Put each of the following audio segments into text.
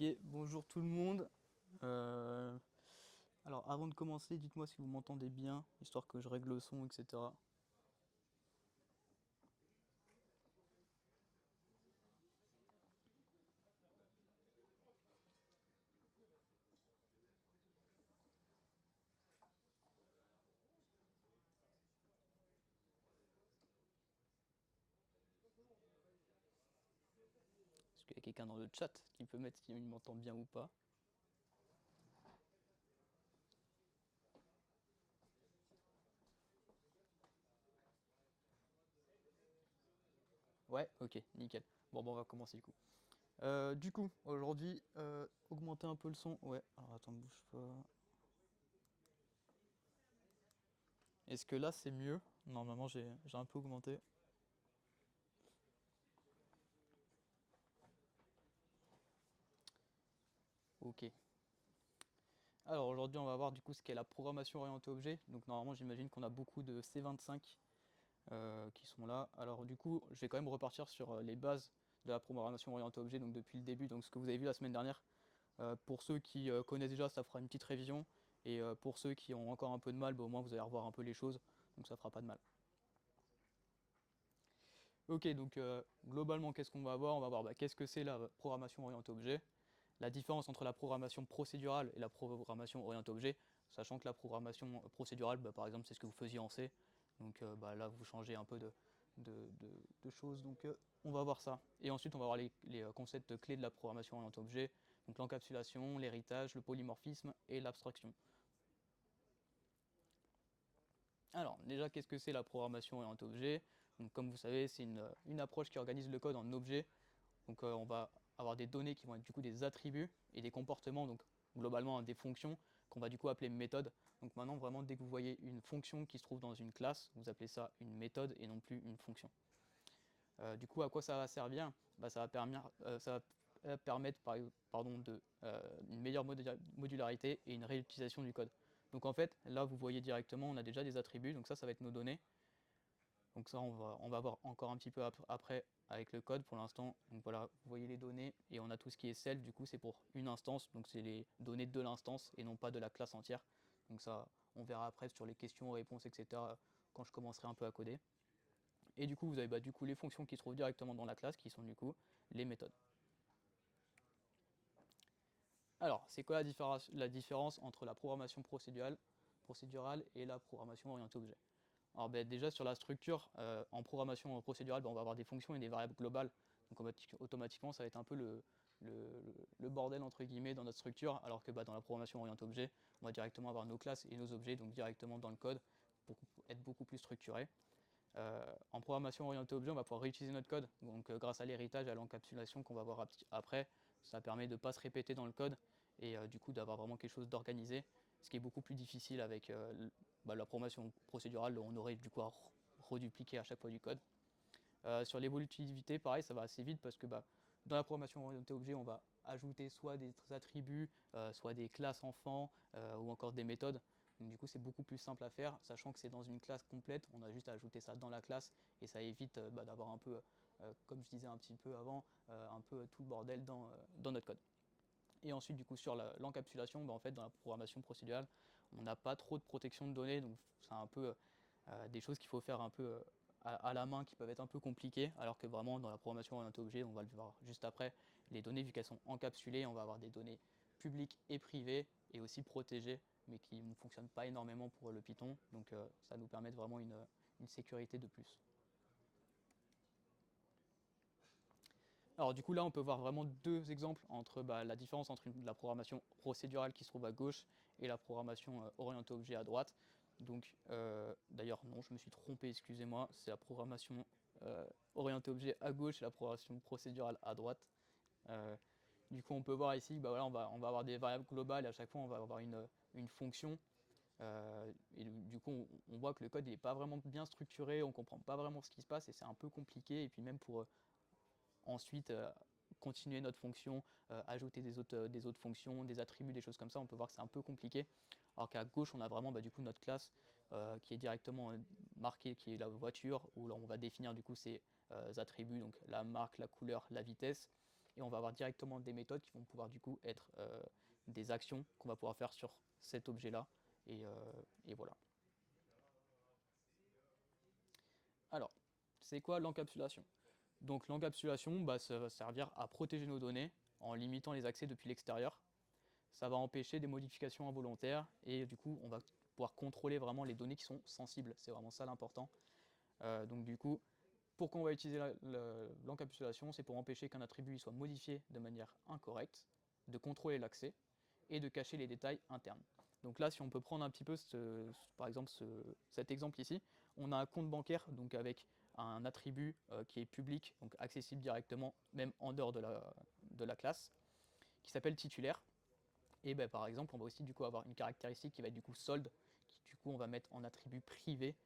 Ok, bonjour tout le monde. Euh, alors avant de commencer, dites-moi si vous m'entendez bien, histoire que je règle le son, etc. Est-ce qu'il y a quelqu'un dans le chat qui peut mettre s'il m'entend bien ou pas? Ouais, ok, nickel. Bon, on va commencer du coup. Du coup, aujourd'hui, augmenter un peu le son. Ouais, alors attends, bouge pas. Est-ce que là c'est mieux? Normalement j'ai un peu augmenté. Ok. Alors aujourd'hui on va voir du coup ce qu'est la programmation orientée objet. Donc normalement j'imagine qu'on a beaucoup de C25 qui sont là. Alors du coup, je vais quand même repartir sur les bases de la programmation orientée objet, donc depuis le début, donc ce que vous avez vu la semaine dernière. Pour ceux qui connaissent déjà, ça fera une petite révision. Et pour ceux qui ont encore un peu de mal, bah, au moins vous allez revoir un peu les choses, donc ça fera pas de mal. Ok, donc globalement, qu'est-ce qu'on va voir? On va voir qu'est-ce que c'est la programmation orientée objet, la différence entre la programmation procédurale et la programmation orientée objet, sachant que la programmation procédurale, bah, par exemple, c'est ce que vous faisiez en C. Donc là, vous changez un peu de, de- de choses. Donc on va voir ça. Et ensuite, on va voir les concepts clés de la programmation orientée objet. Donc l'encapsulation, l'héritage, le polymorphisme et l'abstraction. Alors, déjà, qu'est-ce que c'est la programmation orientée objet? Donc, comme vous savez, c'est une approche qui organise le code en objets. Donc on va avoir des données qui vont être du coup des attributs et des comportements, donc globalement des fonctions qu'on va du coup appeler méthodes. Donc maintenant vraiment dès que vous voyez une fonction qui se trouve dans une classe, vous appelez ça une méthode et non plus une fonction. Du coup à quoi ça va servir? Ça va permettre une meilleure modularité et une réutilisation du code. Donc en fait là vous voyez directement on a déjà des attributs, donc ça va être nos données. Donc ça, on va voir encore un petit peu après avec le code pour l'instant. Donc voilà, vous voyez les données et on a tout ce qui est self, du coup c'est pour une instance, donc c'est les données de l'instance et non pas de la classe entière. Donc ça, on verra après sur les questions, réponses, etc. quand je commencerai un peu à coder. Et du coup, vous avez du coup les fonctions qui se trouvent directement dans la classe, qui sont du coup les méthodes. Alors, c'est quoi la différence entre la programmation procédurale et la programmation orientée objet? Alors déjà sur la structure, en programmation procédurale, on va avoir des fonctions et des variables globales. Donc automatiquement, ça va être un peu le, le bordel entre guillemets dans notre structure, alors que dans la programmation orientée objet, on va directement avoir nos classes et nos objets, donc directement dans le code, pour être beaucoup plus structuré. En programmation orientée objet, on va pouvoir réutiliser notre code, donc grâce à l'héritage et à l'encapsulation qu'on va voir après, ça permet de ne pas se répéter dans le code et du coup d'avoir vraiment quelque chose d'organisé, ce qui est beaucoup plus difficile avec la programmation procédurale, où on aurait du coup à redupliquer à chaque fois du code. Sur l'évolutivité, pareil, ça va assez vite parce que dans la programmation orientée objet, on va ajouter soit des attributs, soit des classes enfants ou encore des méthodes. Donc, du coup, c'est beaucoup plus simple à faire, sachant que c'est dans une classe complète. On a juste à ajouter ça dans la classe et ça évite d'avoir un peu, comme je disais un petit peu avant, un peu tout le bordel dans notre code. Et ensuite, du coup, sur l'encapsulation, en fait, dans la programmation procédurale, on n'a pas trop de protection de données, donc c'est un peu des choses qu'il faut faire un peu à la main qui peuvent être un peu compliquées, alors que vraiment dans la programmation orientée objet, on va le voir juste après, les données, vu qu'elles sont encapsulées, on va avoir des données publiques et privées et aussi protégées, mais qui ne fonctionnent pas énormément pour le Python, donc ça nous permet vraiment une sécurité de plus. Alors du coup là on peut voir vraiment deux exemples entre la différence entre la programmation procédurale qui se trouve à gauche et la programmation orientée objet à droite. Donc d'ailleurs non, je me suis trompé, excusez-moi, c'est la programmation orientée objet à gauche et la programmation procédurale à droite. Euh, du coup on peut voir ici, voilà, on va avoir des variables globales et à chaque fois on va avoir une fonction. Et du coup on voit que le code n'est pas vraiment bien structuré, on comprend pas vraiment ce qui se passe et c'est un peu compliqué. Et puis même pour ensuite continuer notre fonction, ajouter des autres fonctions, des attributs, des choses comme ça, on peut voir que c'est un peu compliqué. Alors qu'à gauche, on a vraiment du coup notre classe qui est directement marquée, qui est la voiture, où là on va définir du coup ces attributs, donc la marque, la couleur, la vitesse. et on va avoir directement des méthodes qui vont pouvoir du coup être des actions qu'on va pouvoir faire sur cet objet-là, et voilà. Alors, c'est quoi l'encapsulation? Donc l'encapsulation, bah, ça va servir à protéger nos données en limitant les accès depuis l'extérieur. Ça va empêcher des modifications involontaires et du coup, on va pouvoir contrôler vraiment les données qui sont sensibles. C'est vraiment ça l'important. Donc du coup, pourquoi on va utiliser l'encapsulation? C'est pour empêcher qu'un attribut soit modifié de manière incorrecte, de contrôler l'accès et de cacher les détails internes. Donc là, si on peut prendre un petit peu par exemple cet exemple ici, on a un compte bancaire donc avec un attribut qui est public, donc accessible directement, même en dehors de la classe, qui s'appelle titulaire. Et ben, par exemple, on va aussi du coup avoir une caractéristique qui va être du coup solde, qui du coup on va mettre en attribut privé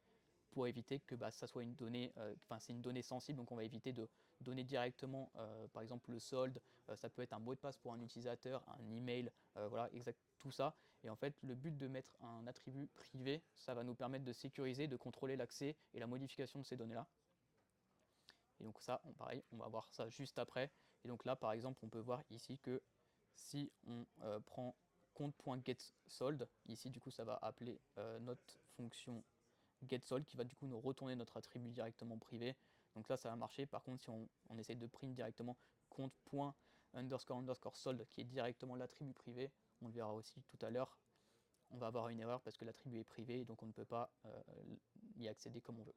pour éviter que bah, ça soit une donnée, c'est une donnée sensible, donc on va éviter de donner directement, par exemple, le solde, ça peut être un mot de passe pour un utilisateur, un email, voilà, exact, tout ça. Et en fait, le but de mettre un attribut privé, ça va nous permettre de sécuriser, de contrôler l'accès et la modification de ces données-là. Et donc ça, pareil, on va voir ça juste après. Et donc là, par exemple, on peut voir ici que si on prend compte.getSold, ici du coup ça va appeler notre fonction getSold qui va du coup nous retourner notre attribut directement privé. Donc là ça va marcher. Par contre si on essaye de print directement compte.__sold qui est directement l'attribut privé, on le verra aussi tout à l'heure, on va avoir une erreur parce que l'attribut est privé et donc on ne peut pas y accéder comme on veut.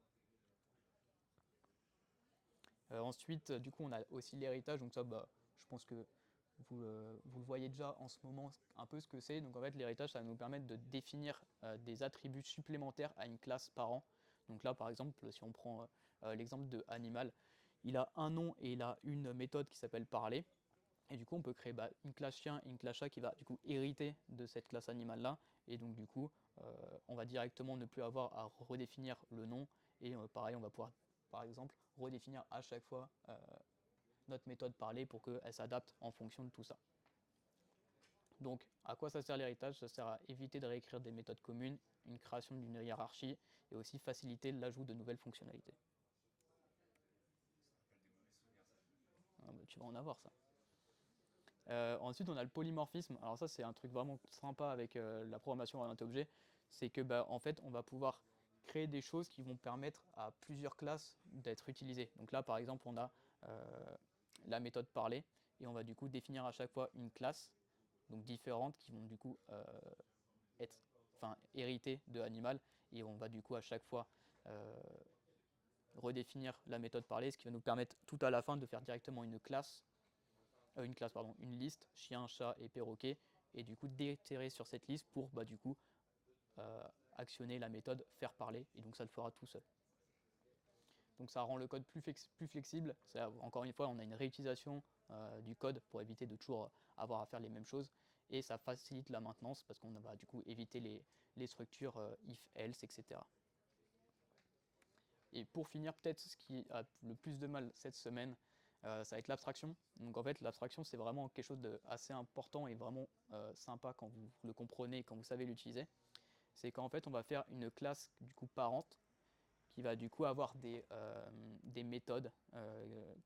Ensuite, du coup, on a aussi l'héritage. Donc ça, bah, je pense que vous le voyez déjà en ce moment un peu ce que c'est. Donc en fait, l'héritage, ça va nous permettre de définir des attributs supplémentaires à une classe parent. Donc là, par exemple, si on prend l'exemple de animal, il a un nom et il a une méthode qui s'appelle parler. Et du coup, on peut créer une classe chien et une classe chat qui va du coup hériter de cette classe animal là. Et donc du coup, on va directement ne plus avoir à redéfinir le nom. Et pareil, on va pouvoir, par exemple, redéfinir à chaque fois notre méthode parler pour qu'elle s'adapte en fonction de tout ça. Donc, à quoi ça sert l'héritage? Ça sert à éviter de réécrire des méthodes communes, une création d'une hiérarchie et aussi faciliter l'ajout de nouvelles fonctionnalités. Ah bah, tu vas en avoir ça. Ensuite, on a le polymorphisme. Alors ça, c'est un truc vraiment sympa avec la programmation orientée objet. C'est que, bah, en fait, on va pouvoir créer des choses qui vont permettre à plusieurs classes d'être utilisées. Donc là, par exemple, on a la méthode parler et on va du coup définir à chaque fois une classe, donc différentes, qui vont du coup être, héritées de animal, et on va du coup à chaque fois redéfinir la méthode parler, ce qui va nous permettre tout à la fin de faire directement une liste, chien, chat et perroquet, et du coup d'itérer sur cette liste pour du coup actionner la méthode faire parler, et donc ça le fera tout seul. Donc ça rend le code plus flexible. Encore une fois, on a une réutilisation du code pour éviter de toujours avoir à faire les mêmes choses, et ça facilite la maintenance parce qu'on va du coup éviter les structures if, else, etc. Et pour finir, peut-être ce qui a le plus de mal cette semaine, ça va être l'abstraction. Donc en fait, l'abstraction, c'est vraiment quelque chose d'assez important et vraiment sympa quand vous le comprenez et quand vous savez l'utiliser. C'est qu'en fait, on va faire une classe du coup parente qui va du coup avoir des méthodes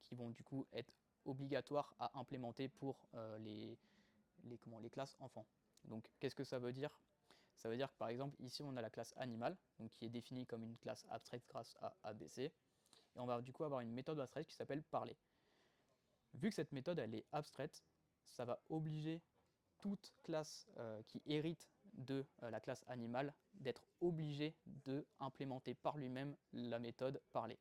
qui vont du coup être obligatoires à implémenter pour les classes enfants. Donc qu'est-ce que ça veut dire? Ça veut dire que par exemple ici on a la classe animal, donc qui est définie comme une classe abstraite grâce à ABC, et on va du coup avoir une méthode abstraite qui s'appelle parler. Vu que cette méthode elle est abstraite, ça va obliger toute classe qui hérite de la classe animal d'être obligée de implémenter par lui-même la méthode parler.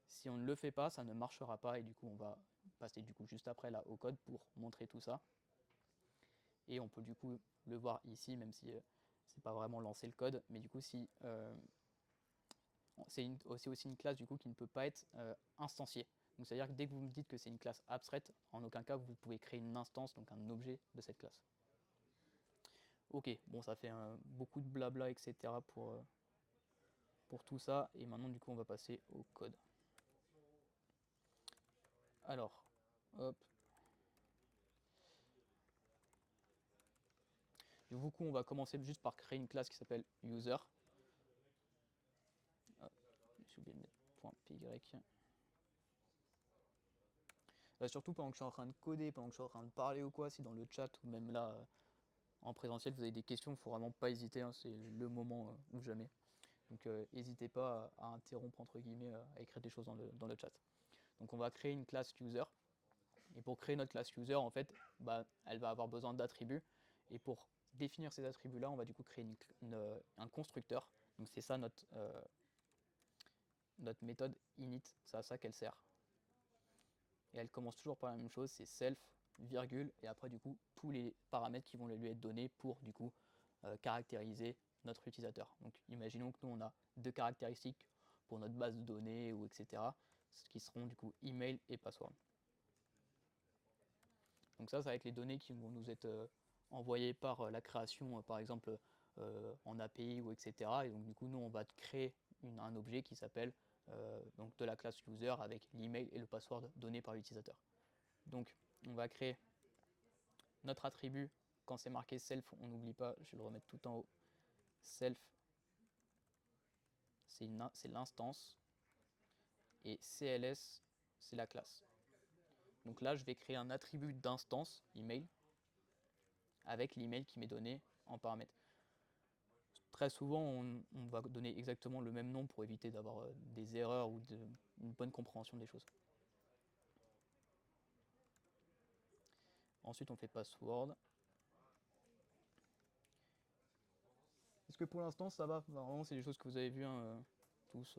Si on ne le fait pas, ça ne marchera pas, et du coup on va passer du coup juste après là au code pour montrer tout ça. Et on peut du coup le voir ici, même si c'est pas vraiment lancer le code, mais du coup si c'est aussi une classe du coup qui ne peut pas être instanciée. Donc c'est à dire que dès que vous me dites que c'est une classe abstraite, en aucun cas vous pouvez créer une instance, donc un objet de cette classe. Ok, bon ça fait beaucoup de blabla, etc. pour tout ça, et maintenant du coup on va passer au code. Alors, hop. Du coup on va commencer juste par créer une classe qui s'appelle user. J'ai oublié de mettre .py. Surtout pendant que je suis en train de coder, pendant que je suis en train de parler ou quoi, si dans le chat ou même là en présentiel vous avez des questions, il ne faut vraiment pas hésiter, hein, c'est le moment ou jamais. Donc n'hésitez pas à interrompre entre guillemets, à écrire des choses dans le chat. Donc on va créer une classe user. Et pour créer notre classe user, en fait, elle va avoir besoin d'attributs. Et pour définir ces attributs-là, on va du coup créer un constructeur. Donc c'est ça notre méthode init, c'est à ça qu'elle sert. Et elle commence toujours par la même chose, c'est self, virgule, et après du coup tous les paramètres qui vont lui être donnés pour du coup caractériser notre utilisateur. Donc imaginons que nous on a deux caractéristiques pour notre base de données ou etc. Ce qui seront du coup email et password. Donc ça va être les données qui vont nous être envoyées par la création, par exemple en API ou etc. Et donc du coup nous on va créer un objet qui s'appelle donc de la classe user avec l'email et le password donné par l'utilisateur. Donc on va créer notre attribut. Quand c'est marqué self, on n'oublie pas, je vais le remettre tout en haut. Self, c'est l'instance. Et CLS, c'est la classe. Donc là, je vais créer un attribut d'instance, email, avec l'email qui m'est donné en paramètre. Très souvent, on va donner exactement le même nom pour éviter d'avoir des erreurs ou une bonne compréhension des choses. Ensuite, on fait password. Est-ce que pour l'instant, ça va? Normalement, c'est des choses que vous avez vues tous,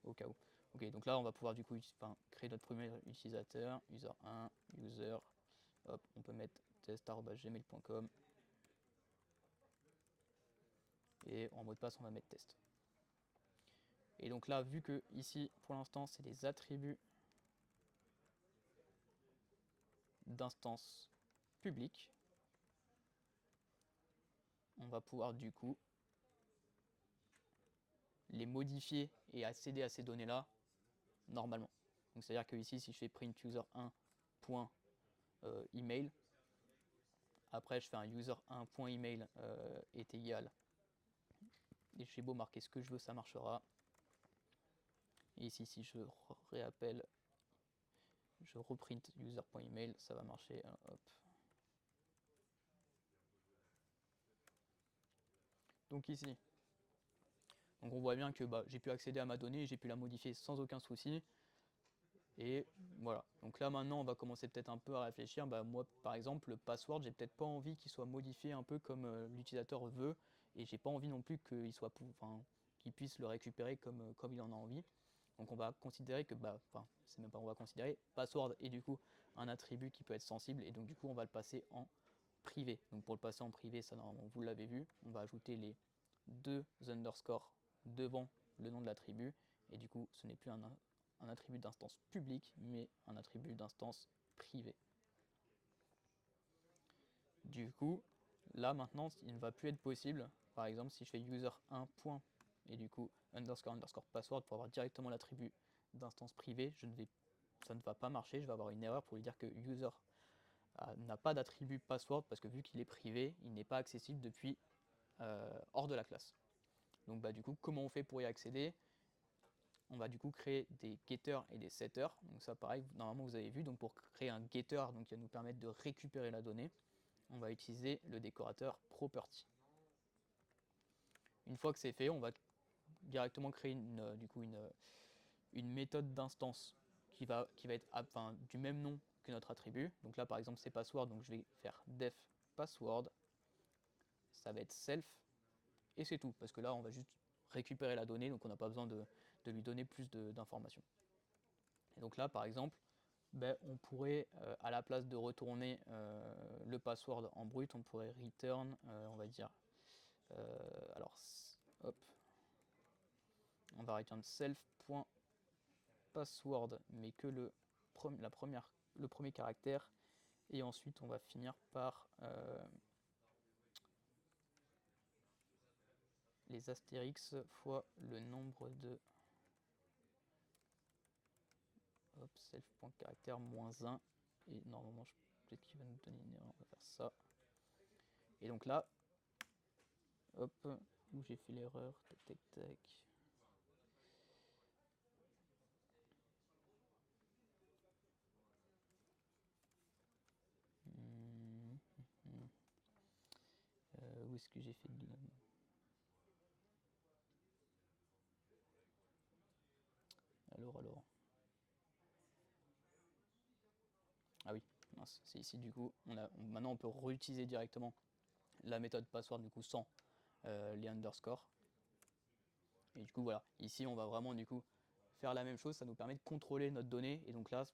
au cas où. Ok, donc là, on va pouvoir du coup créer notre premier utilisateur, user1, user, hop, on peut mettre test@gmail.com. Et en mot de passe on va mettre test. Et donc là, vu que ici pour l'instant c'est des attributs d'instance publique, on va pouvoir du coup les modifier et accéder à ces données là normalement. Donc c'est à dire que ici si je fais print user1.email, après je fais un user1.email est égal, et j'ai beau marquer ce que je veux, ça marchera. Et ici si je réappelle, je reprint user.email, ça va marcher. Hop. Donc ici, donc on voit bien que j'ai pu accéder à ma donnée, j'ai pu la modifier sans aucun souci. Et voilà. Donc là maintenant on va commencer peut-être un peu à réfléchir. Moi par exemple le password, j'ai peut-être pas envie qu'il soit modifié un peu comme l'utilisateur veut. Et j'ai pas envie non plus qu'il puisse le récupérer comme il en a envie. Donc on va considérer que, c'est même pas on va considérer, password est du coup un attribut qui peut être sensible. Et donc du coup on va le passer en privé. Donc pour le passer en privé, ça normalement vous l'avez vu, on va ajouter les deux underscores devant le nom de l'attribut, et du coup ce n'est plus un attribut d'instance publique, mais un attribut d'instance privée. Du coup, là maintenant, il ne va plus être possible, par exemple si je fais user1. Et du coup underscore underscore password pour avoir directement l'attribut d'instance privée, ça ne va pas marcher, je vais avoir une erreur pour lui dire que user n'a pas d'attribut password parce que vu qu'il est privé, il n'est pas accessible depuis hors de la classe. Donc du coup, comment on fait pour y accéder? On va du coup créer des getters et des setters. Donc ça pareil, normalement vous avez vu, donc pour créer un getter, donc qui va nous permettre de récupérer la donnée, on va utiliser le décorateur property. Une fois que c'est fait, on va directement créer une méthode d'instance qui va être du même nom que notre attribut. Donc là par exemple c'est password, donc je vais faire def password, ça va être self, et c'est tout, parce que là on va juste récupérer la donnée, donc on n'a pas besoin de lui donner plus d'informations. Et donc là par exemple, on pourrait, à la place de retourner le password en brut, on pourrait return, on va dire, alors hop, on va return self.password, mais que le premier caractère, et ensuite on va finir par les astérix fois le nombre de self.caractère moins 1, et normalement peut-être qu'il va nous donner une erreur, on va faire ça. Et donc là, hop, où j'ai fait l'erreur, tac tac tac. est-ce que j'ai fait de... Alors. Ah oui, mince, c'est ici du coup. Maintenant on peut réutiliser directement la méthode password du coup sans les underscores. Et du coup voilà, ici on va vraiment du coup faire la même chose, ça nous permet de contrôler notre donnée. Et donc là,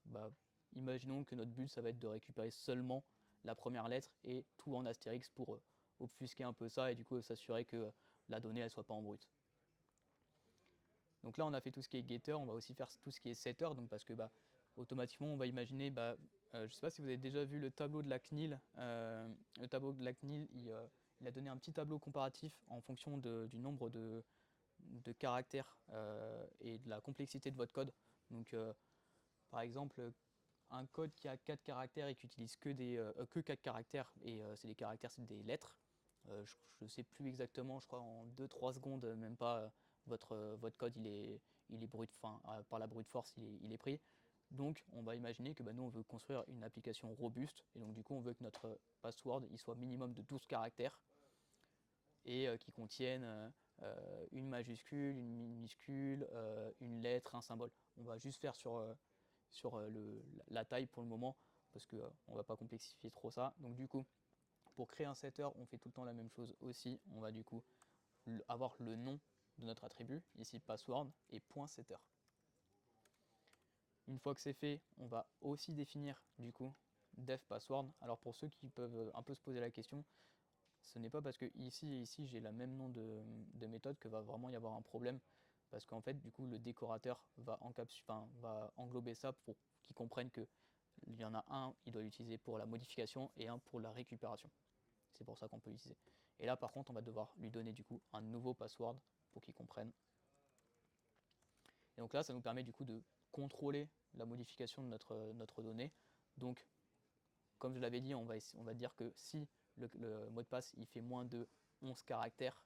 imaginons que notre but ça va être de récupérer seulement la première lettre et tout en astérix pour obfusquer un peu ça et du coup s'assurer que la donnée elle soit pas en brut. Donc là on a fait tout ce qui est getter, on va aussi faire tout ce qui est setter, donc parce que automatiquement on va imaginer, je ne sais pas si vous avez déjà vu le tableau de la CNIL, le tableau de la CNIL il a donné un petit tableau comparatif en fonction du nombre de caractères et de la complexité de votre code. Donc par exemple un code qui a 4 caractères et qui utilise que 4 caractères et c'est des caractères, c'est des lettres. Je ne sais plus exactement, je crois en 2-3 secondes, même pas, votre code il est brut, par la brute force il est pris. Donc on va imaginer que nous on veut construire une application robuste et donc du coup on veut que notre password il soit minimum de 12 caractères et qui contienne une majuscule, une minuscule, une lettre, un symbole. On va juste faire sur la taille pour le moment parce qu'on ne va pas complexifier trop ça. Donc du coup, pour créer un setter, on fait tout le temps la même chose aussi. On va du coup avoir le nom de notre attribut, ici password et .setter. Une fois que c'est fait, on va aussi définir du coup def password. Alors pour ceux qui peuvent un peu se poser la question, ce n'est pas parce que ici et ici j'ai le même nom de méthode que va vraiment y avoir un problème, parce qu'en fait du coup le décorateur va englober ça pour qu'ils comprennent que il y en a un, il doit l'utiliser pour la modification et un pour la récupération. C'est pour ça qu'on peut l'utiliser. Et là par contre on va devoir lui donner du coup un nouveau password pour qu'il comprenne. Et donc là ça nous permet du coup de contrôler la modification de notre donnée. Donc comme je l'avais dit, on va dire que si le mot de passe il fait moins de 11 caractères,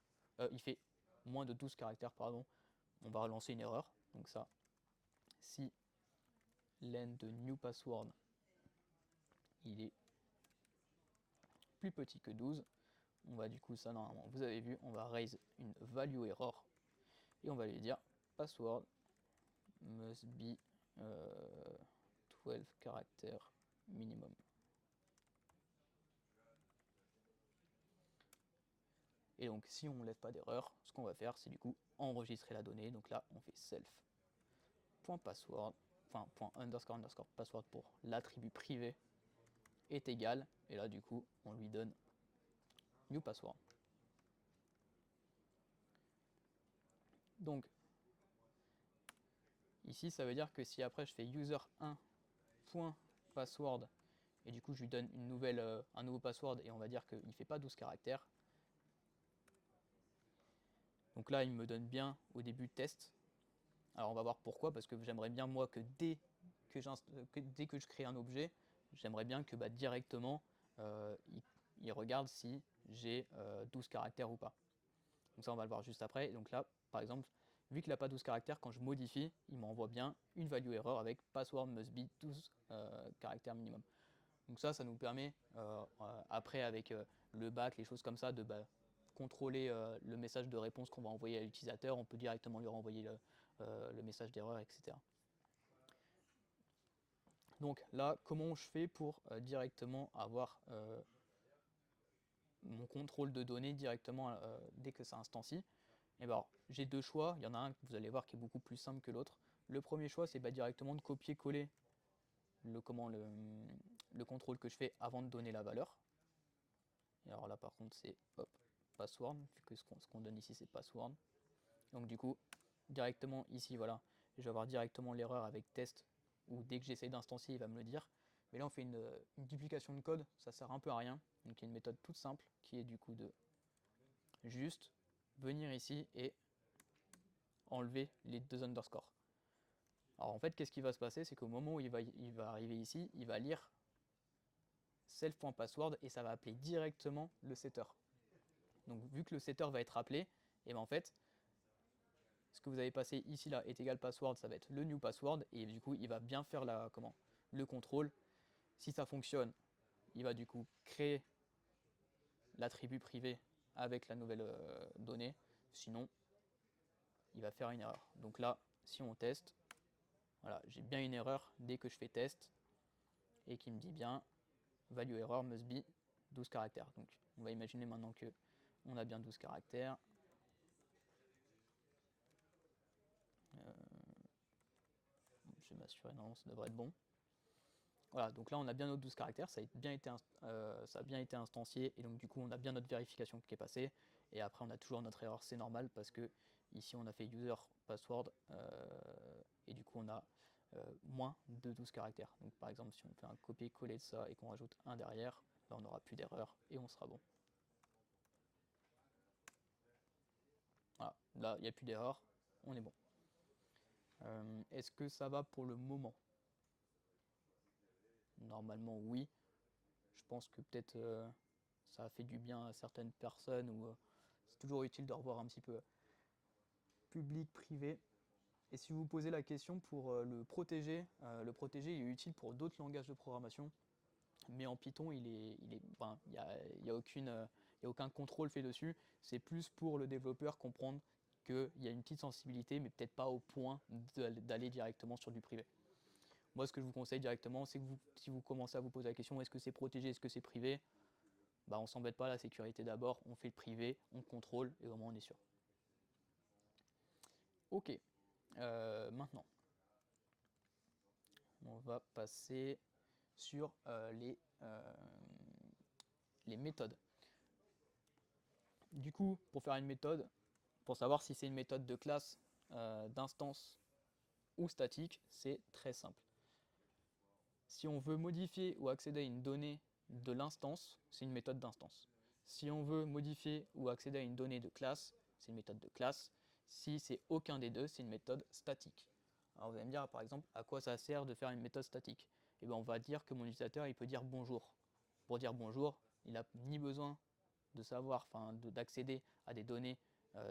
il fait moins de 12 caractères, pardon, on va relancer une erreur. Donc ça, si len de new password il est plus petit que 12, on va du coup ça normalement, vous avez vu, on va raise une value error et on va lui dire password must be 12 caractères minimum. Et donc si on ne lève pas d'erreur, ce qu'on va faire c'est du coup enregistrer la donnée. Donc là on fait self.password, enfin .__ password pour l'attribut privé est égal, et là du coup on lui donne new password. Donc ici ça veut dire que si après je fais user1.password et du coup je lui donne un nouveau password et on va dire qu'il ne fait pas 12 caractères. Donc là il me donne bien au début test. Alors on va voir pourquoi, parce que j'aimerais bien moi que dès que je crée un objet, j'aimerais bien que directement il regarde si j'ai 12 caractères ou pas. Donc ça on va le voir juste après. Et donc là par exemple, vu qu'il n'a pas 12 caractères, quand je modifie, il m'envoie bien une value error avec password must be 12 caractères minimum. Donc ça nous permet après avec le back, les choses comme ça, de contrôler le message de réponse qu'on va envoyer à l'utilisateur. On peut directement lui renvoyer le message d'erreur, etc. Donc là, comment je fais pour directement avoir mon contrôle de données directement dès que ça instancie? Et j'ai deux choix. Il y en a un que vous allez voir qui est beaucoup plus simple que l'autre. Le premier choix, c'est directement de copier-coller le contrôle que je fais avant de donner la valeur. Et alors là, par contre, c'est password, vu que ce qu'on donne ici, c'est password. Donc du coup, directement ici, voilà, je vais avoir directement l'erreur avec test, où dès que j'essaye d'instancier, il va me le dire. Mais là, on fait une duplication de code, ça sert un peu à rien. Donc il y a une méthode toute simple qui est du coup de juste venir ici et enlever les deux underscores. Alors en fait, qu'est-ce qui va se passer? C'est qu'au moment où il va arriver ici, il va lire self.password et ça va appeler directement le setter. Donc vu que le setter va être appelé, et en fait, ce que vous avez passé ici là est égal password, ça va être le new password et du coup il va bien faire le contrôle. Si ça fonctionne, il va du coup créer l'attribut privé avec la nouvelle donnée, sinon il va faire une erreur. Donc là, si on teste, voilà, j'ai bien une erreur dès que je fais test et qui me dit bien value error must be 12 caractères. Donc on va imaginer maintenant que on a bien 12 caractères. Je vais m'assurer, non, ça devrait être bon. Voilà, donc là on a bien nos 12 caractères, ça a bien été instancié, et donc du coup on a bien notre vérification qui est passée, et après on a toujours notre erreur, c'est normal, parce que ici on a fait user password, et du coup on a moins de 12 caractères. Donc par exemple si on fait un copier-coller de ça et qu'on rajoute un derrière, là on n'aura plus d'erreur et on sera bon. Voilà, là il n'y a plus d'erreur, on est bon. Est-ce que ça va pour le moment? Normalement oui. Je pense que peut-être ça a fait du bien à certaines personnes, ou c'est toujours utile de revoir un petit peu public, privé. Et si vous vous posez la question pour le protéger est utile pour d'autres langages de programmation, mais en Python, enfin, y a aucun contrôle fait dessus. C'est plus pour le développeur comprendre qu'il y a une petite sensibilité, mais peut-être pas au point d'aller directement sur du privé. Moi, ce que je vous conseille directement, c'est que si vous commencez à vous poser la question, est-ce que c'est protégé, est-ce que c'est privé, bah on s'embête pas, la sécurité d'abord, on fait le privé, on contrôle, et au moins on est sûr. Ok, maintenant, on va passer sur les méthodes. Du coup, pour faire une méthode, pour savoir si c'est une méthode de classe, d'instance ou statique, c'est très simple. Si on veut modifier ou accéder à une donnée de l'instance, c'est une méthode d'instance. Si on veut modifier ou accéder à une donnée de classe, c'est une méthode de classe. Si c'est aucun des deux, c'est une méthode statique. Alors vous allez me dire par exemple à quoi ça sert de faire une méthode statique. Et bien on va dire que mon utilisateur il peut dire bonjour. Pour dire bonjour, il n'a ni besoin de savoir, enfin d'accéder à des données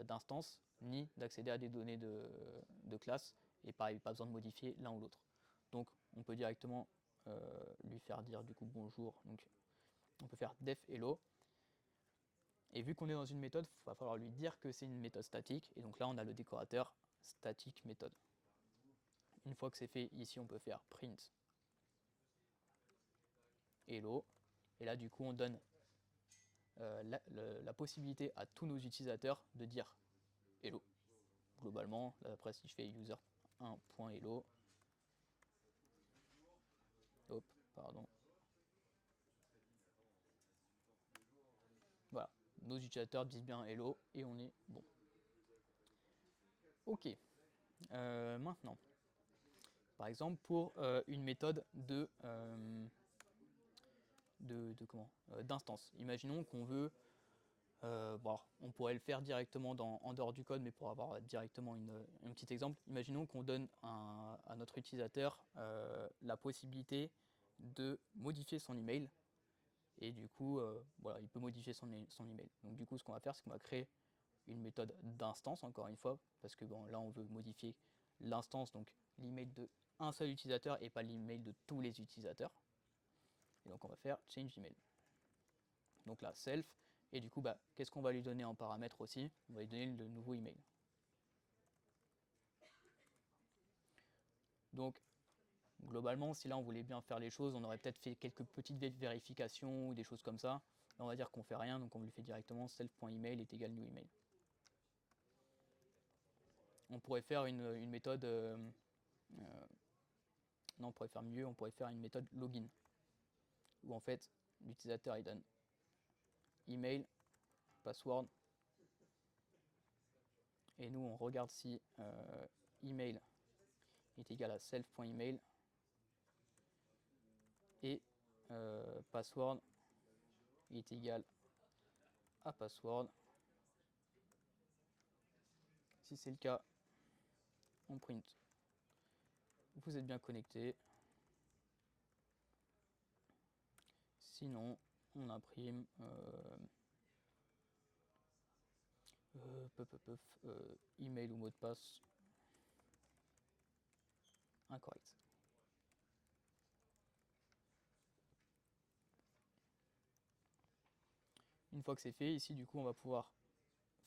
d'instance, ni d'accéder à des données de classe. Et pareil, pas besoin de modifier l'un ou l'autre. Donc on peut directement lui faire dire du coup bonjour. Donc on peut faire def hello. Et vu qu'on est dans une méthode, il va falloir lui dire que c'est une méthode statique. Et donc là, on a le décorateur static méthode. Une fois que c'est fait, ici, on peut faire print hello. Et là, du coup, on donne la possibilité à tous nos utilisateurs de dire hello. Globalement, là, après, si je fais user1.hello, hop, pardon. Voilà, nos utilisateurs disent bien hello et on est bon. Ok, maintenant, par exemple, pour une méthode d'instance. Imaginons qu'on veut, bon, on pourrait le faire directement en dehors du code, mais pour avoir directement un petit exemple, imaginons qu'on donne à notre utilisateur la possibilité de modifier son email. Et du coup, voilà, il peut modifier son email. Donc du coup, ce qu'on va faire, c'est qu'on va créer une méthode d'instance, encore une fois, parce que bon, là, on veut modifier l'instance, donc l'email de un seul utilisateur et pas l'email de tous les utilisateurs. Et donc on va faire change email. Donc là, self, et du coup, bah, qu'est-ce qu'on va lui donner en paramètre aussi? On va lui donner le nouveau email. Donc globalement, si là on voulait bien faire les choses, on aurait peut-être fait quelques petites vérifications ou des choses comme ça. Là, on va dire qu'on fait rien, donc on lui fait directement self.email est égal new email. On pourrait faire une méthode, non, on pourrait faire mieux, on pourrait faire une méthode login, où en fait l'utilisateur il donne email, password, et nous on regarde si email est égal à self.email et password est égal à password. Si c'est le cas, on print vous êtes bien connecté. Sinon, on imprime email ou mot de passe incorrect. Une fois que c'est fait, ici du coup on va pouvoir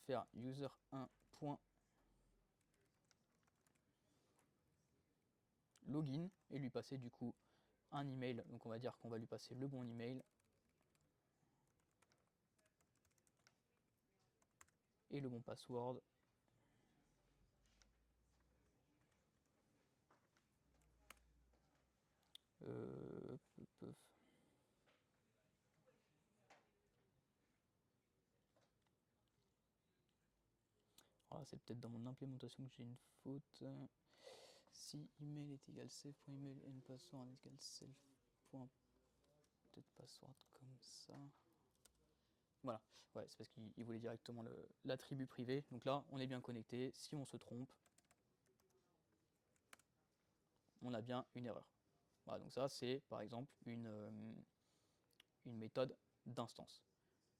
faire user1.login et lui passer du coup un email. Donc on va dire qu'on va lui passer le bon email et le bon password. Voilà, c'est peut-être dans mon implémentation que j'ai une faute. Si email est égal self.email and password est égal self. Peut-être password comme ça. Voilà, ouais, c'est parce qu'il voulait directement l'attribut privé. Donc là, on est bien connecté. Si on se trompe, on a bien une erreur. Voilà, donc ça, c'est par exemple une méthode d'instance.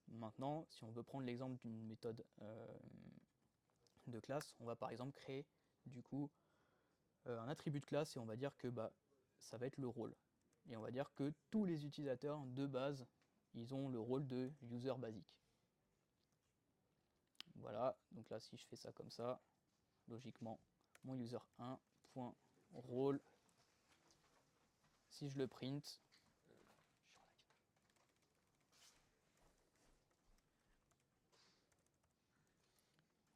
Maintenant, si on veut prendre l'exemple d'une méthode de classe, on va par exemple créer du coup un attribut de classe et on va dire que ça va être le rôle. Et on va dire que tous les utilisateurs de base, ils ont le rôle de user basique. Voilà, donc là si je fais ça comme ça, logiquement, mon user1.role, si je le print,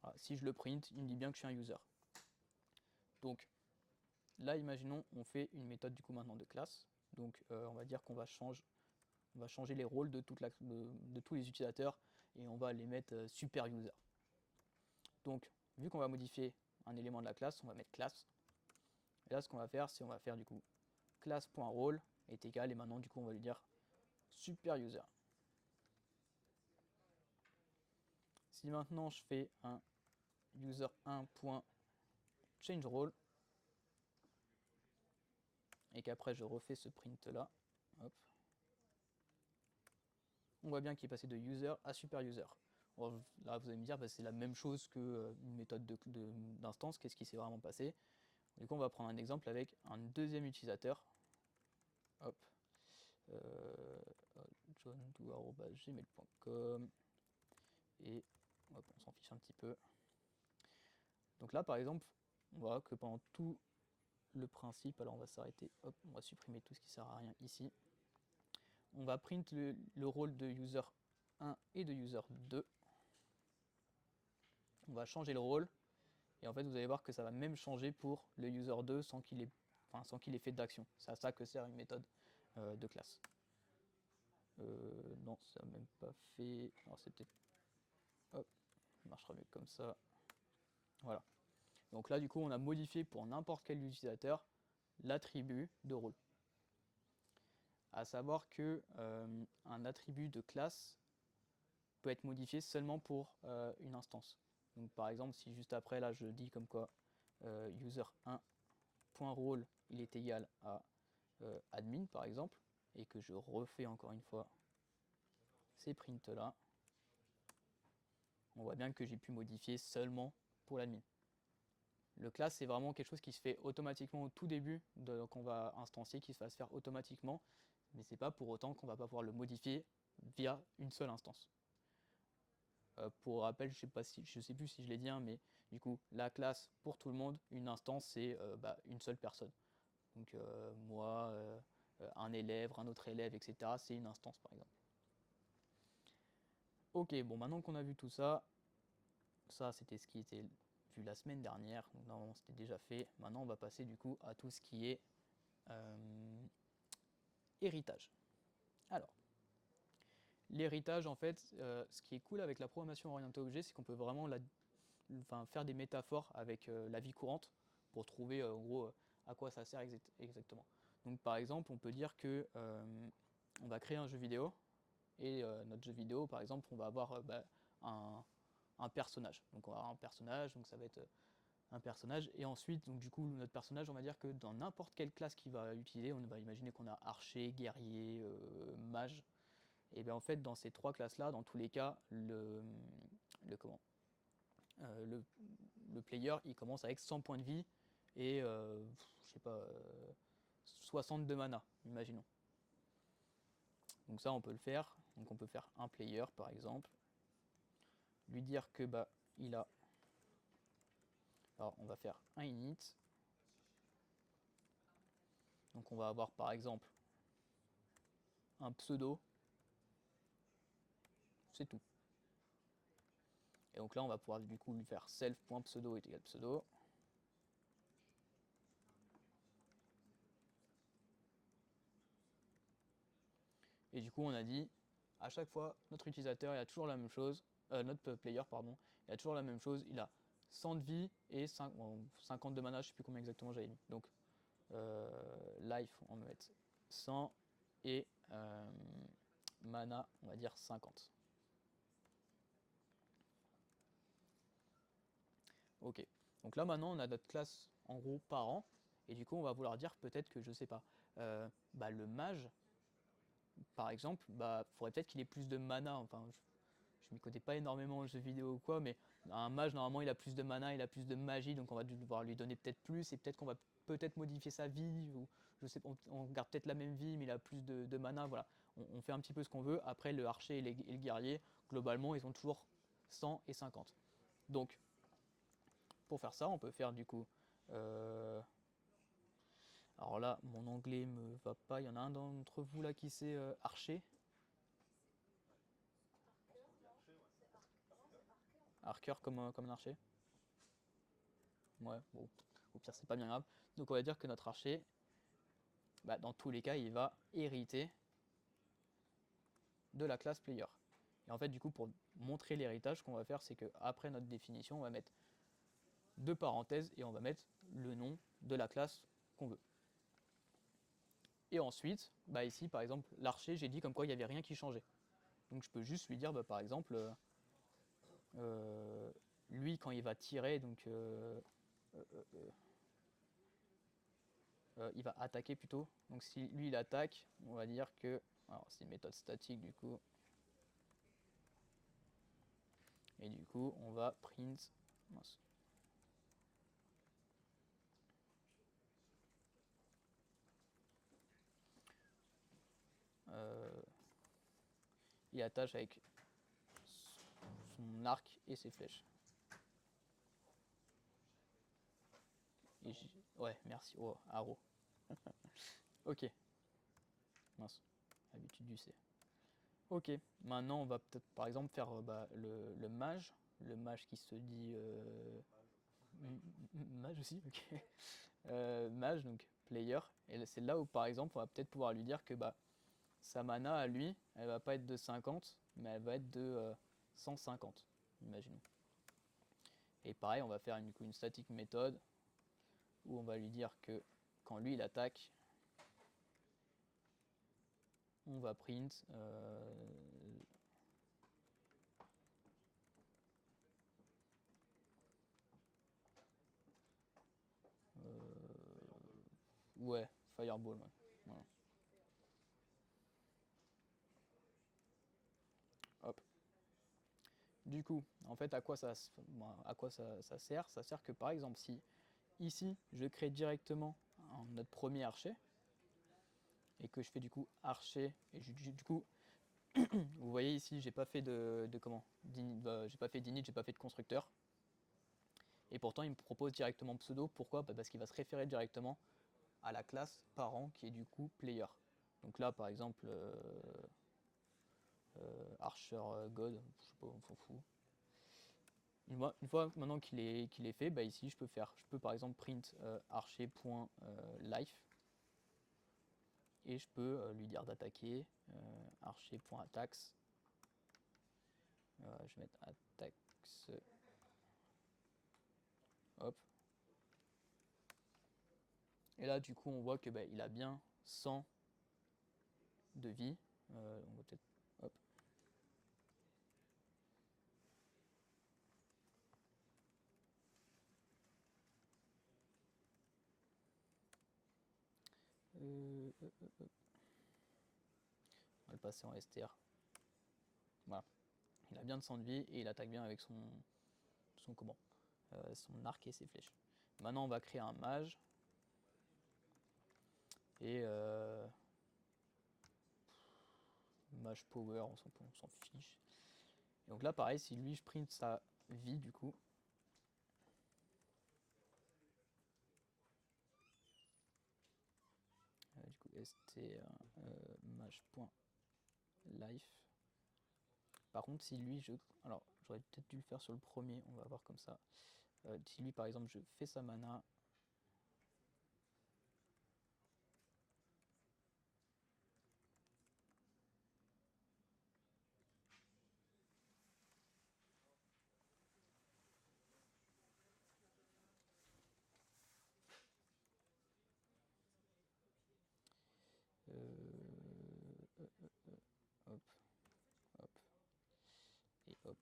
voilà, si je le print, il me dit bien que je suis un user. Donc là, imaginons, on fait une méthode du coup maintenant de classe. Donc on va dire qu'on va changer les rôles de tous les utilisateurs et on va les mettre super user. Donc vu qu'on va modifier un élément de la classe, on va mettre classe. Et là, ce qu'on va faire, c'est on va faire du coup class.role est égal et maintenant du coup on va lui dire super user. Si maintenant je fais un user1.changeRole et qu'après je refais ce print là, hop, on voit bien qu'il est passé de user à super user. Bon, là vous allez me dire c'est la même chose qu'une méthode d'instance, qu'est-ce qui s'est vraiment passé? Du coup on va prendre un exemple avec un deuxième utilisateur, hop, john.gmail.com et hop, on s'en fiche un petit peu. Donc là par exemple on voit que pendant tout le principe, alors on va s'arrêter, hop, on va supprimer tout ce qui sert à rien ici. On va print le rôle de user 1 et de user 2. On va changer le rôle et en fait vous allez voir que ça va même changer pour le user 2 sans qu'il ait fait d'action. C'est à ça que sert une méthode de classe. Non, ça n'a même pas fait. Alors c'est peut-être. Hop, ça marchera mieux comme ça. Voilà. Donc là du coup on a modifié pour n'importe quel utilisateur l'attribut de rôle. À savoir que un attribut de classe peut être modifié seulement pour une instance. Donc par exemple, si juste après là je dis comme quoi user1.role il est égal à admin par exemple, et que je refais encore une fois ces prints là, on voit bien que j'ai pu modifier seulement pour l'admin. Le class c'est vraiment quelque chose qui se fait automatiquement au tout début, qu'on va instancier, qui va se faire automatiquement, mais c'est pas pour autant qu'on va pas pouvoir le modifier via une seule instance. Pour rappel, je sais plus si je l'ai dit, hein, mais du coup, la classe pour tout le monde, une instance, c'est une seule personne. Donc moi, un élève, un autre élève, etc. C'est une instance, par exemple. Ok, bon, maintenant qu'on a vu tout ça, ça c'était ce qui était vu la semaine dernière, donc normalement c'était déjà fait. Maintenant, on va passer du coup à tout ce qui est héritage. Alors, l'héritage, en fait, ce qui est cool avec la programmation orientée objet, c'est qu'on peut vraiment faire des métaphores avec la vie courante pour trouver en gros à quoi ça sert exactement. Donc par exemple, on peut dire que on va créer un jeu vidéo et notre jeu vidéo, par exemple, on va avoir un personnage. Donc on va avoir un personnage, donc ça va être un personnage et ensuite donc du coup notre personnage, on va dire que dans n'importe quelle classe qu'il va utiliser, on va imaginer qu'on a archer, guerrier, mage. Et bien en fait dans ces trois classes là, dans tous les cas, le player il commence avec 100 points de vie et je sais pas 60 de mana, imaginons. Donc ça on peut le faire, Donc on peut faire un player par exemple, lui dire que bah il a, alors on va faire un init, donc on va avoir par exemple un pseudo, c'est tout. Et donc là on va pouvoir du coup lui faire self.pseudo est égal pseudo. Et du coup on a dit à chaque fois notre utilisateur il a toujours la même chose, notre player pardon, il a toujours la même chose, il a 100 de vie et 50 de mana, je sais plus combien exactement j'avais mis. Donc life on va mettre 100 et mana on va dire 50. Ok, donc là maintenant on a notre classe en gros parent et du coup on va vouloir dire peut-être que je sais pas, bah, le mage par exemple, bah faudrait peut-être qu'il ait plus de mana, enfin je m'y connais pas énormément en jeux vidéo ou quoi, mais un mage normalement il a plus de mana, il a plus de magie, donc on va devoir lui donner peut-être plus et peut-être qu'on va peut-être modifier sa vie, ou je sais on garde peut-être la même vie mais il a plus de mana, voilà. On fait un petit peu ce qu'on veut. Après le archer et le guerrier, globalement ils ont toujours 100 et 50. Donc pour faire ça on peut faire du coup, alors là mon anglais me va pas, il y en a un d'entre vous là qui sait archer. Archer comme un archer. Ouais, bon, au pire c'est pas bien grave. Donc on va dire que notre archer, bah, dans tous les cas, il va hériter de la classe player. Et en fait, du coup, pour montrer l'héritage, ce qu'on va faire, c'est qu'après notre définition, on va mettre deux parenthèses et on va mettre le nom de la classe qu'on veut. Et ensuite, bah ici, par exemple, l'archer, j'ai dit comme quoi il n'y avait rien qui changeait. Donc je peux juste lui dire, bah, par exemple, lui, quand il va tirer, donc il va attaquer plutôt. Donc si lui, il attaque, on va dire que, alors c'est une méthode statique du coup, et du coup, on va print. Mince. Il attache avec son arc et ses flèches. Et ouais, merci. Oh, arrow. Ok. Mince. Habitude du C. Ok. Maintenant, on va peut-être par exemple faire bah, le mage. Le mage qui se dit. Mage aussi, ok. Mage, donc player. Et c'est là où par exemple, on va peut-être pouvoir lui dire que bah, sa mana à lui, elle va pas être de 50, mais elle va être de 150, imaginons. Et pareil, on va faire une static méthode où on va lui dire que quand lui il attaque, on va print ouais, fireball. Ouais. Voilà. Hop. Du coup, en fait, à quoi ça sert? Ça sert que par exemple, si ici je crée directement notre premier archer et que je fais du coup archer et du coup vous voyez ici j'ai pas fait de comment j'ai pas fait d'init, j'ai pas fait de constructeur et pourtant il me propose directement pseudo. Pourquoi? Parce qu'il va se référer directement à la classe parent qui est du coup player. Donc là par exemple Archer God, je sais pas, on s'en fout. Une fois maintenant qu'il est fait, bah ici je peux par exemple print archer.life et je peux lui dire d'attaquer archer.attacks. Je vais mettre attacks. Hop. Et là du coup on voit que bah, il a bien 100 de vie. On va peut-être. Hop. On va le passer en STR. Voilà. Il a bien de 100 de vie et il attaque bien avec son comment son arc et ses flèches. Maintenant on va créer un mage. Et mage power, on s'en fiche. Et donc là, pareil, si lui, je print sa vie, du coup, st mage.life. Par contre, si lui, alors, j'aurais peut-être dû le faire sur le premier, on va voir comme ça. Si lui, par exemple, je fais sa mana, hop, hop, et hop.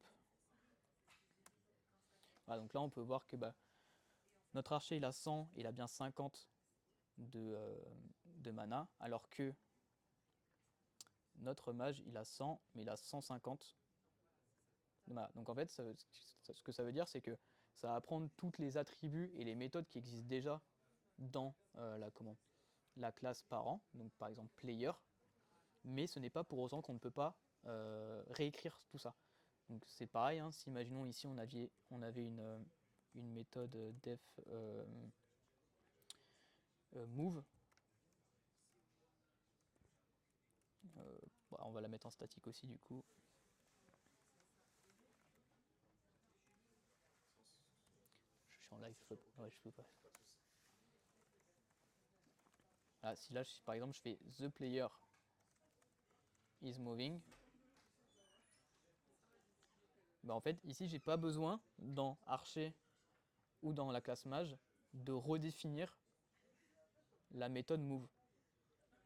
Voilà, donc là, on peut voir que notre archer, il a 100, il a bien 50 de mana, alors que notre mage, il a 100, mais il a 150 de mana. Donc en fait, ce que ça veut dire, c'est que ça va prendre tous les attributs et les méthodes qui existent déjà dans la classe parent, donc par exemple player, mais ce n'est pas pour autant qu'on ne peut pas réécrire tout ça. Donc c'est pareil, hein, si imaginons ici on avait une méthode def move, on va la mettre en statique aussi du coup. Je suis en live, je peux pas. Là, si là, par exemple, je fais the player is moving, en fait, ici, j'ai pas besoin dans archer ou dans la classe mage de redéfinir la méthode move.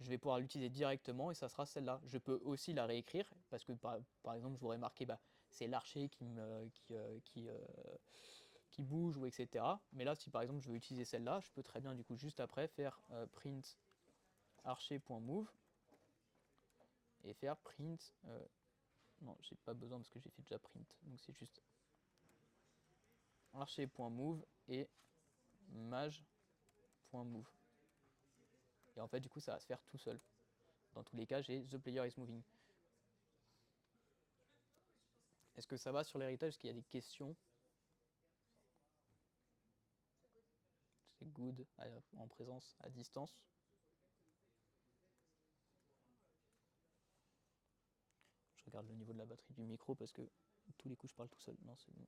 Je vais pouvoir l'utiliser directement et ça sera celle-là. Je peux aussi la réécrire parce que par exemple, je voudrais marquer c'est l'archer qui bouge ou etc. Mais là, si par exemple je veux utiliser celle-là, je peux très bien du coup juste après faire print archer.move et faire print. Non, j'ai pas besoin parce que j'ai fait déjà print. Donc c'est juste archer.move et mage.move. Et en fait, du coup, ça va se faire tout seul. Dans tous les cas, j'ai the player is moving. Est-ce que ça va sur l'héritage? Est-ce qu'il y a des questions? C'est good en présence, à distance. Je regarde le niveau de la batterie du micro parce que tous les coups je parle tout seul. Non, c'est bon.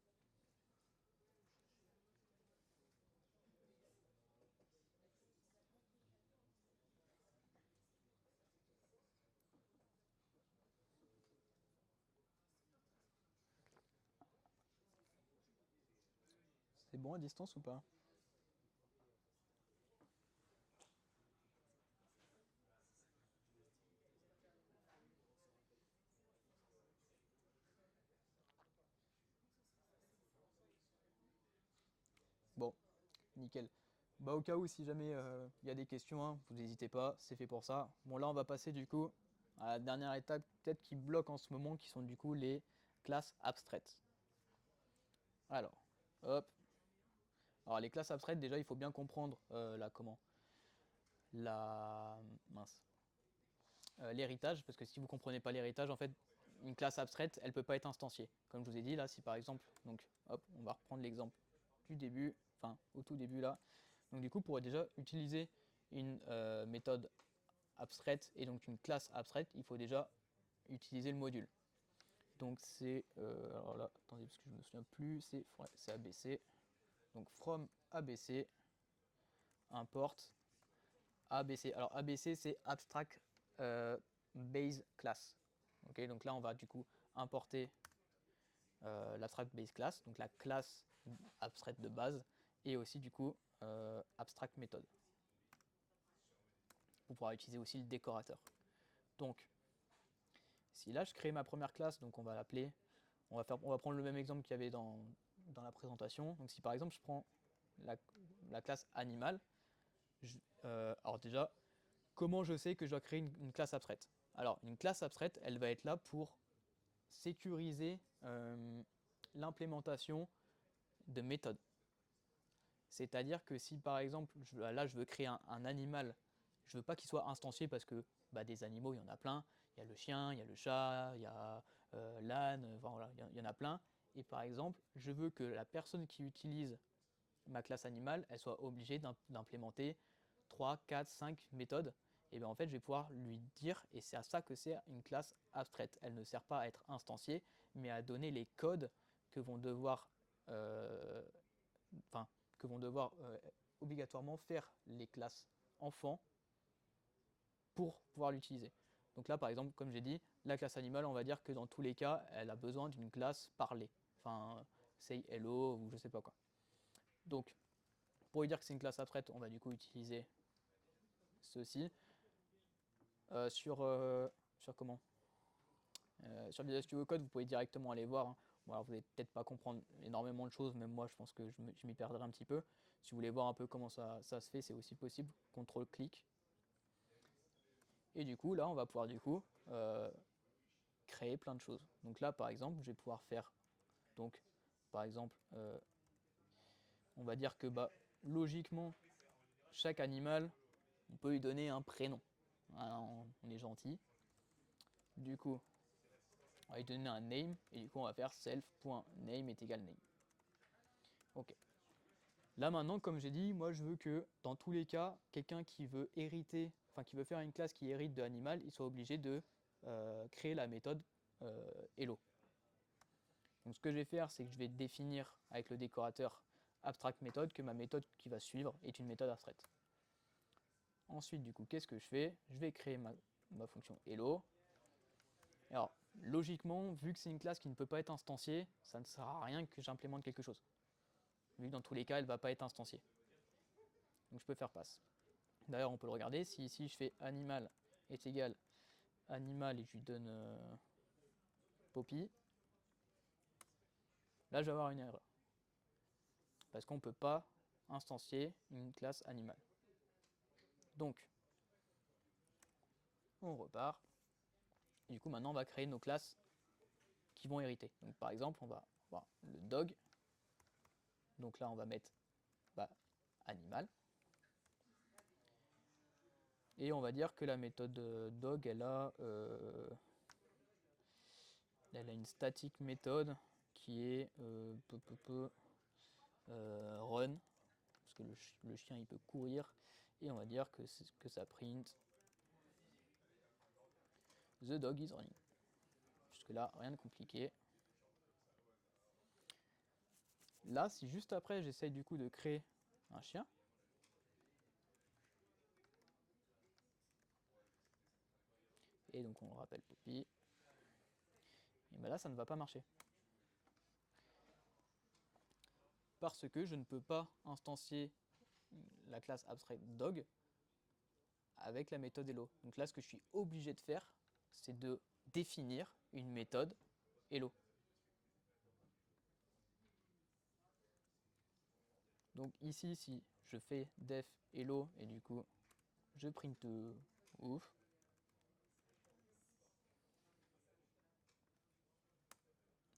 C'est bon à distance ou pas? Bon, nickel. Au cas où, si jamais il y a des questions, hein, vous n'hésitez pas, c'est fait pour ça. Bon, là, on va passer du coup à la dernière étape, peut-être qui bloque en ce moment, qui sont du coup les classes abstraites. Alors, hop. Alors, les classes abstraites, déjà, il faut bien comprendre l'héritage, parce que si vous ne comprenez pas l'héritage, en fait, une classe abstraite, elle ne peut pas être instanciée. Comme je vous ai dit, là, si par exemple, donc, hop, on va reprendre l'exemple du début, enfin, au tout début, là. Donc, du coup, pour déjà utiliser une méthode abstraite et donc une classe abstraite, il faut déjà utiliser le module. Donc, c'est, alors là, attendez, parce que je ne me souviens plus, c'est ABC. Donc, from ABC, import ABC. Alors, ABC, c'est abstract base class. Okay, donc là, on va du coup importer l'abstract base class, donc la classe abstraite de base, et aussi du coup abstract method pour pouvoir utiliser aussi le décorateur. Donc, si là je crée ma première classe, donc on va l'appeler, on va prendre le même exemple qu'il y avait dans la présentation. Donc si par exemple je prends la classe animal, alors déjà, comment je sais que je dois créer une classe abstraite? Alors, une classe abstraite, elle va être là pour sécuriser l'implémentation de méthodes. C'est-à-dire que si par exemple, là je veux créer un animal, je ne veux pas qu'il soit instancié parce que des animaux, il y en a plein. Il y a le chien, il y a le chat, il y a l'âne, enfin, voilà, il y en a plein. Et par exemple, je veux que la personne qui utilise ma classe animale, elle soit obligée d'implémenter 3, 4, 5 méthodes. Et bien en fait, je vais pouvoir lui dire, et c'est à ça que sert une classe abstraite. Elle ne sert pas à être instanciée, mais à donner les codes que vont devoir, euh, enfin, que vont devoir obligatoirement faire les classes enfants pour pouvoir l'utiliser. Donc là, par exemple, comme j'ai dit, la classe animale, on va dire que dans tous les cas, elle a besoin d'une classe parlée. Enfin, say hello ou je sais pas quoi. Donc, pour lui dire que c'est une classe abstraite, on va du coup utiliser ceci. Sur comment Sur Visual Studio Code, vous pouvez directement aller voir. Hein. Bon, alors vous n'allez peut-être pas comprendre énormément de choses, même moi je pense que je m'y perdrai un petit peu. Si vous voulez voir un peu comment ça se fait, c'est aussi possible. CTRL-clic. Et du coup, là, on va pouvoir du coup créer plein de choses. Donc là, par exemple, je vais pouvoir faire, donc, par exemple, on va dire que bah, logiquement, chaque animal, on peut lui donner un prénom. Voilà, on est gentil. Du coup, on va lui donner un name, et du coup, on va faire self.name est égal name. Ok. Là maintenant, comme j'ai dit, moi je veux que dans tous les cas, quelqu'un qui veut hériter, enfin qui veut faire une classe qui hérite de animal, il soit obligé de créer la méthode hello. Donc ce que je vais faire, c'est que je vais définir avec le décorateur abstract méthode que ma méthode qui va suivre est une méthode abstraite. Ensuite, du coup, qu'est-ce que je fais? Je vais créer ma fonction hello. Alors, logiquement, vu que c'est une classe qui ne peut pas être instanciée, ça ne sert à rien que j'implémente quelque chose. Vu que dans tous les cas, elle ne va pas être instanciée. Donc je peux faire passe. D'ailleurs, on peut le regarder. Si ici je fais animal est égal animal et je lui donne Poppy, là je vais avoir une erreur. Parce qu'on ne peut pas instancier une classe animale. Donc, on repart. Et du coup, maintenant, on va créer nos classes qui vont hériter. Donc, par exemple, on va avoir le dog. Donc là, on va mettre bah, animal. Et on va dire que la méthode dog, elle a une static méthode qui est run, parce que le chien il peut courir, et on va dire que ça print the dog is running. Jusque là, rien de compliqué. Là, si juste après j'essaye du coup de créer un chien, et donc on le rappelle Poppy, et bien là ça ne va pas marcher. Parce que je ne peux pas instancier la classe abstract dog avec la méthode hello. Donc là, ce que je suis obligé de faire, c'est de définir une méthode hello. Donc ici, si je fais def hello et du coup je print ouf,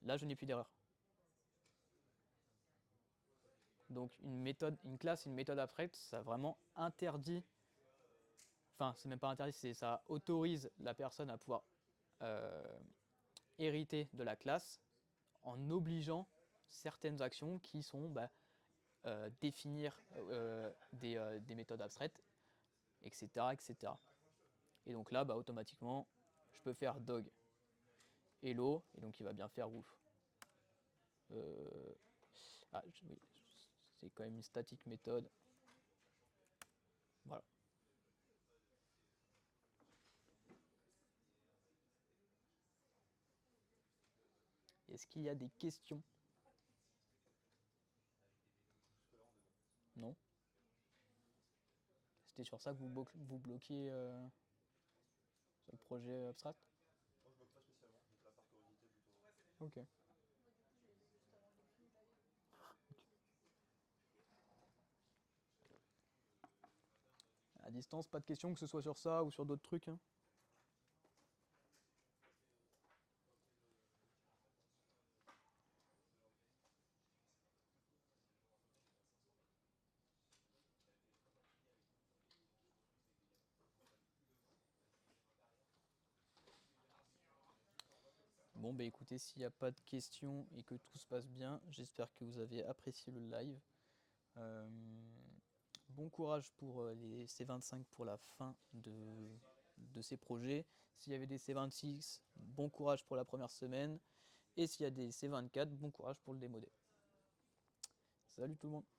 là je n'ai plus d'erreur. Donc une classe, une méthode abstraite, ça vraiment interdit, enfin c'est même pas interdit, ça autorise la personne à pouvoir hériter de la classe en obligeant certaines actions qui sont définir des méthodes abstraites, etc., etc. Et donc là, automatiquement, je peux faire dog hello, et donc il va bien faire ouf. Oui, c'est quand même une statique méthode. Voilà. Est-ce qu'il y a des questions? Non? C'était sur ça que vous bloquiez sur le projet abstract? Moi, je bloque pas spécialement, donc là, par curiosité plutôt. Ok. À distance, pas de questions, que ce soit sur ça ou sur d'autres trucs. Hein. Bon, bah écoutez, s'il n'y a pas de questions et que tout se passe bien, j'espère que vous avez apprécié le live. Euh, bon courage pour les C25 pour la fin de ces projets. S'il y avait des C26, bon courage pour la première semaine. Et s'il y a des C24, bon courage pour le démodé. Salut tout le monde!